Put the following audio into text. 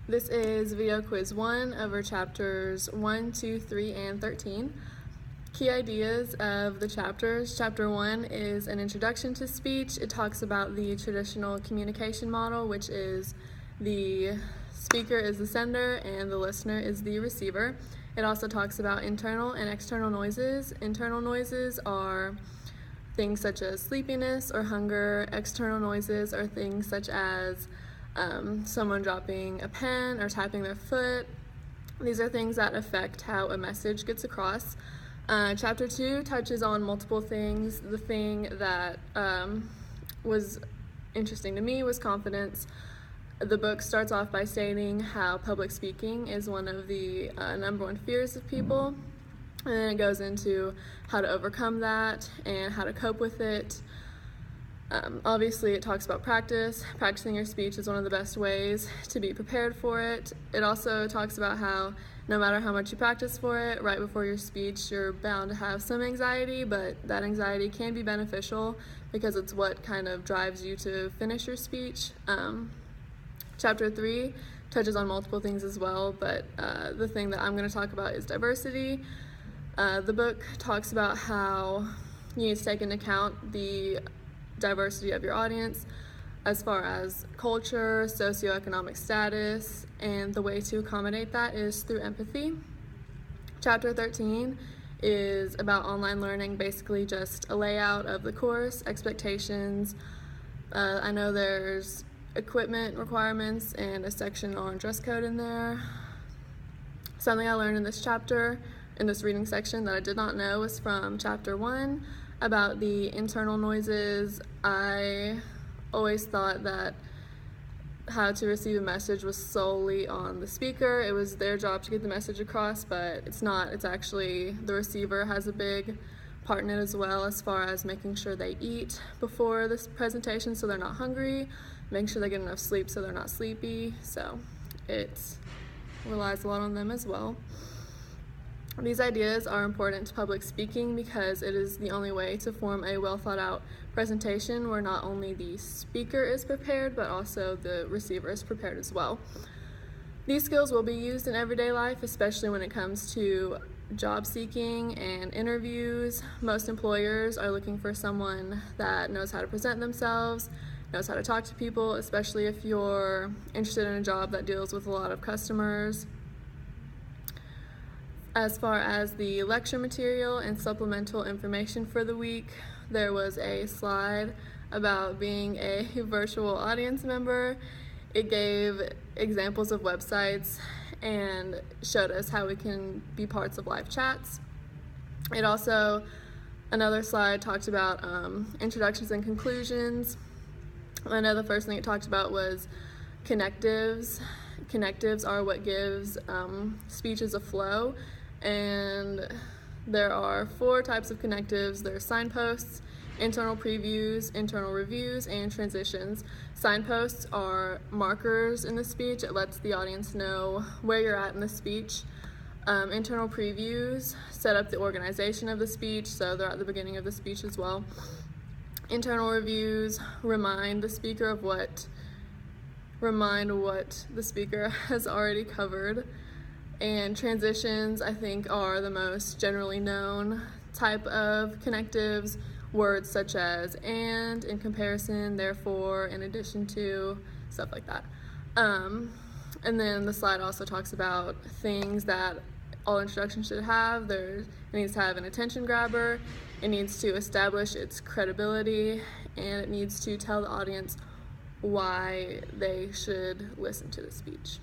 This is video quiz 1 over chapters 1, 2, 3, and 13. Key ideas of the chapters. Chapter 1 is an introduction to speech. It talks about the traditional communication model, which is the speaker is the sender and the listener is the receiver. It also talks about internal and external noises. Internal noises are things such as sleepiness or hunger. External noises are things such as someone dropping a pen or tapping their foot. These are things that affect how a message gets across. Chapter 2 touches on multiple things. The thing that was interesting to me was confidence. The book starts off by stating how public speaking is one of the number one fears of people, and then it goes into how to overcome that and how to cope with it. Obviously, it talks about practice. Practicing your speech is one of the best ways to be prepared for it. It also talks about how no matter how much you practice for it, right before your speech, you're bound to have some anxiety, but that anxiety can be beneficial because it's what kind of drives you to finish your speech. Chapter 3 touches on multiple things as well, but the thing that I'm going to talk about is diversity. The book talks about how you need to take into account the diversity of your audience as far as culture, socioeconomic status, and the way to accommodate that is through empathy. Chapter 13 is about online learning, basically just a layout of the course, expectations. I know there's equipment requirements and a section on dress code in there. Something I learned in this chapter, in this reading section that I did not know was from chapter 1 about the internal noises. I always thought that how to receive a message was solely on the speaker. It was their job to get the message across, but it's not. It's actually the receiver has a big part in it as well, as far as making sure they eat before this presentation so they're not hungry, making sure they get enough sleep so they're not sleepy. So it relies a lot on them as well. These ideas are important to public speaking because it is the only way to form a well thought out presentation where not only the speaker is prepared, but also the receiver is prepared as well. These skills will be used in everyday life, especially when it comes to job seeking and interviews. Most employers are looking for someone that knows how to present themselves, knows how to talk to people, especially if you're interested in a job that deals with a lot of customers. As far as the lecture material and supplemental information for the week, there was a slide about being a virtual audience member. It gave examples of websites and showed us how we can be parts of live chats. It also, another slide talked about introductions and conclusions. I know the first thing it talked about was connectives. Connectives are what gives speeches a flow. And there are 4 types of connectives. There's signposts, internal previews, internal reviews, and transitions. Signposts are markers in the speech. It lets the audience know where you're at in the speech. Internal previews set up the organization of the speech, so they're at the beginning of the speech as well. Internal reviews remind the speaker of what the speaker has already covered. And transitions, I think, are the most generally known type of connectives. Words such as and, in comparison, therefore, in addition to, stuff like that. And then the slide also talks about things that all introductions should have. It needs to have an attention grabber, it needs to establish its credibility, and it needs to tell the audience why they should listen to the speech.